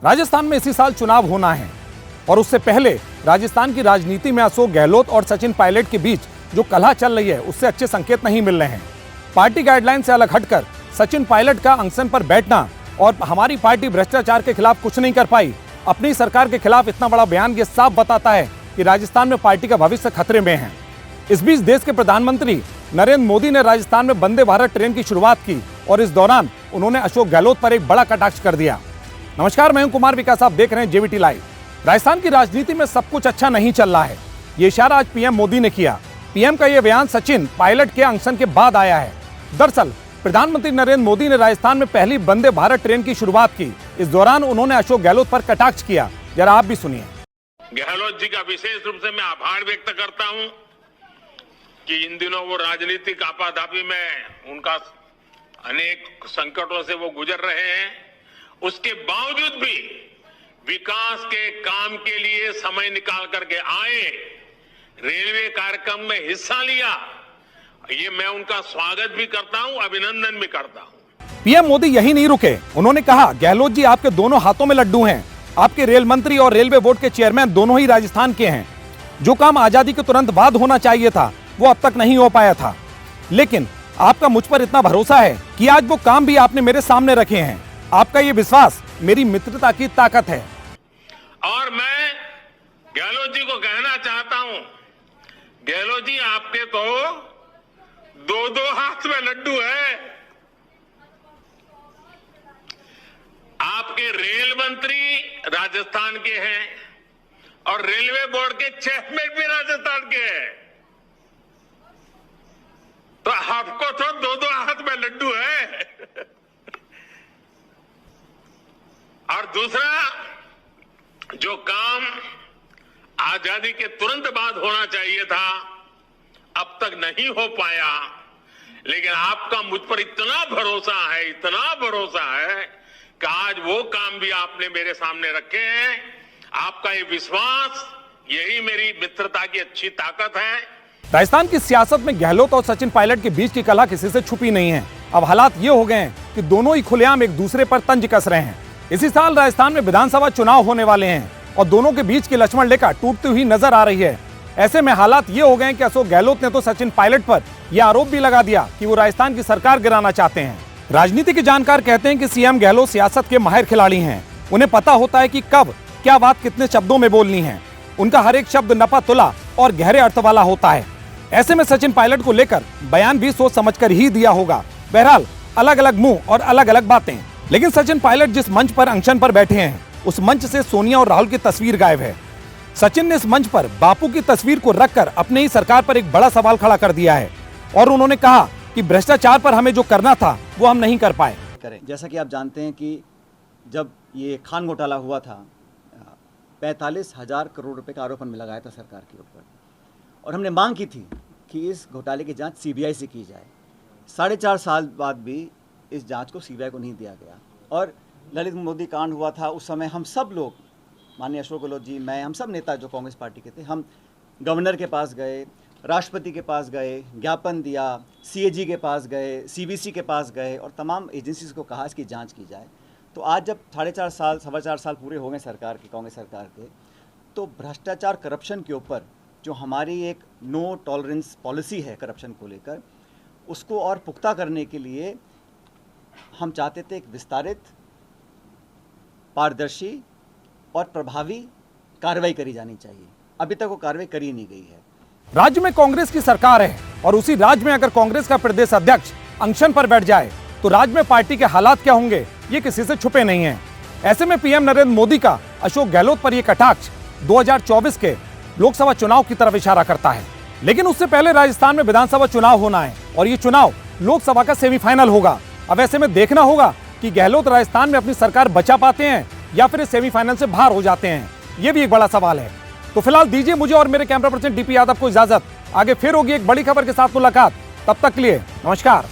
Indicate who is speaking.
Speaker 1: राजस्थान में इसी साल चुनाव होना है और उससे पहले राजस्थान की राजनीति में अशोक गहलोत और सचिन पायलट के बीच जो कलह चल रही है उससे अच्छे संकेत नहीं मिल रहे हैं। पार्टी गाइडलाइन से अलग हटकर सचिन पायलट का अनशन पर बैठना और हमारी पार्टी भ्रष्टाचार के खिलाफ कुछ नहीं कर पाई, अपनी सरकार के खिलाफ इतना बड़ा बयान ये साफ बताता है कि राजस्थान में पार्टी का भविष्य खतरे में है। इस बीच देश के प्रधानमंत्री नरेंद्र मोदी ने राजस्थान में वंदे भारत ट्रेन की शुरुआत की और इस दौरान उन्होंने अशोक गहलोत पर एक बड़ा कटाक्ष कर दिया। नमस्कार, मैं हूं कुमार विकास, आप देख रहे हैं जेवीटी लाइव। राजस्थान की राजनीति में सब कुछ अच्छा नहीं चल रहा है, ये इशारा आज पीएम मोदी ने किया। पीएम का ये बयान सचिन पायलट के अनशन के बाद आया है। दरअसल प्रधानमंत्री नरेंद्र मोदी ने राजस्थान में पहली वंदे भारत ट्रेन की शुरुआत की। इस दौरान उन्होंने अशोक गहलोत पर कटाक्ष किया, जरा आप भी सुनिए।
Speaker 2: गहलोत जी का विशेष रूप से मैं आभार व्यक्त करता हूं कि इन दिनों वो राजनीतिक आपाधापी में उनका अनेक संकटों से वो गुजर रहे हैं, उसके बावजूद भी विकास के काम के लिए समय निकाल करके आए, रेलवे कार्यक्रम में हिस्सा लिया, ये मैं उनका स्वागत भी करता हूं, अभिनंदन भी करता हूं।
Speaker 1: पीएम मोदी यही नहीं रुके, उन्होंने कहा गहलोत जी आपके दोनों हाथों में लड्डू हैं, आपके रेल मंत्री और रेलवे बोर्ड के चेयरमैन दोनों ही राजस्थान के हैं। जो काम आजादी के तुरंत बाद होना चाहिए था वो अब तक नहीं हो पाया था, लेकिन आपका मुझ पर इतना भरोसा है कि आज वो काम भी आपने मेरे सामने रखे हैं। आपका ये विश्वास मेरी मित्रता की ताकत है।
Speaker 2: और मैं गहलोत जी को कहना चाहता हूं, गहलोत जी आपके तो दो दो हाथ में लड्डू है। आपके रेल मंत्री राजस्थान के हैं और रेलवे बोर्ड के चेयरमैन भी राजस्थान के हैं, तो आपको तो दो दो हाथ में लड्डू है। और दूसरा, जो काम आजादी के तुरंत बाद होना चाहिए था अब तक नहीं हो पाया, लेकिन आपका मुझ पर इतना भरोसा है, इतना भरोसा है कि आज वो काम भी आपने मेरे सामने रखे हैं। आपका ये विश्वास, यही मेरी मित्रता की अच्छी ताकत है।
Speaker 1: राजस्थान की सियासत में गहलोत और सचिन पायलट के बीच की कलह किसी से छुपी नहीं है। अब हालात ये हो गए हैं कि दोनों ही खुलेआम एक दूसरे पर तंज कस रहे हैं। इसी साल राजस्थान में विधानसभा चुनाव होने वाले हैं और दोनों के बीच की लक्ष्मण रेखा टूटती हुई नजर आ रही है। ऐसे में हालात ये हो गए हैं कि अशोक गहलोत ने तो सचिन पायलट पर यह आरोप भी लगा दिया कि वो राजस्थान की सरकार गिराना चाहते हैं। राजनीति के जानकार कहते हैं कि सीएम गहलोत सियासत के माहिर खिलाड़ी हैं, उन्हें पता होता है कि कब क्या बात कितने शब्दों में बोलनी है। उनका हर एक शब्द नपा तुला और गहरे अर्थ वाला होता है। ऐसे में सचिन पायलट को लेकर बयान भी सोच समझकर ही दिया होगा। बहरहाल अलग अलग मुंह और अलग अलग बातें, लेकिन सचिन पायलट जिस मंच पर अनशन पर बैठे हैं उस मंच से सोनिया और राहुल की तस्वीर गायब है। सचिन ने इस मंच पर बापू की तस्वीर को रखकर अपने ही सरकार पर एक बड़ा सवाल खड़ा कर दिया है और उन्होंने कहा कि भ्रष्टाचार पर हमें जो करना था वो हम नहीं कर पाए।
Speaker 3: जैसा कि आप जानते हैं कि जब ये खान घोटाला हुआ था 45,000 करोड़ रुपए का आरोपन में लगाया था सरकार के ऊपर, और हमने मांग की थी कि इस घोटाले की जांच सीबीआई से की जाए। 4.5 साल बाद भी इस जांच को सीबीआई को नहीं दिया गया। और ललित मोदी कांड हुआ था, उस समय हम सब लोग, माननीय अशोक गहलोत जी, मैं, हम सब नेता जो कांग्रेस पार्टी के थे, हम गवर्नर के पास गए, राष्ट्रपति के पास गए, ज्ञापन दिया, सीएजी के पास गए, सीबीसी के पास गए और तमाम एजेंसीज को कहा इसकी जांच की जाए। तो आज जब 4.5 साल पूरे हो गए सरकार के, कांग्रेस सरकार के, तो भ्रष्टाचार करप्शन के ऊपर जो हमारी एक नो टॉलरेंस पॉलिसी है करप्शन को लेकर, उसको और पुख्ता करने के लिए हम चाहते थे एक विस्तारित, पारदर्शी और प्रभावी कार्रवाई करी जानी चाहिए। अभी तक वो कार्रवाई करी नहीं गई है।
Speaker 1: राज्य में कांग्रेस की सरकार है और उसी राज्य में अगर कांग्रेस का प्रदेश अध्यक्ष अनशन पर बैठ जाए तो राज्य में पार्टी के हालात क्या होंगे ये किसी से छुपे नहीं है। ऐसे में पीएम नरेंद्र मोदी का अशोक गहलोत पर यह कटाक्ष 2024 के लोकसभा चुनाव की तरफ इशारा करता है, लेकिन उससे पहले राजस्थान में विधानसभा चुनाव होना है और ये चुनाव लोकसभा का सेमीफाइनल होगा। अब ऐसे में देखना होगा कि गहलोत राजस्थान में अपनी सरकार बचा पाते हैं या फिर इस सेमीफाइनल से बाहर हो जाते हैं, ये भी एक बड़ा सवाल है। तो फिलहाल दीजिए मुझे और मेरे कैमरा पर्सन डीपी यादव को इजाजत। आगे फिर होगी एक बड़ी खबर के साथ मुलाकात, तब तक के लिए नमस्कार।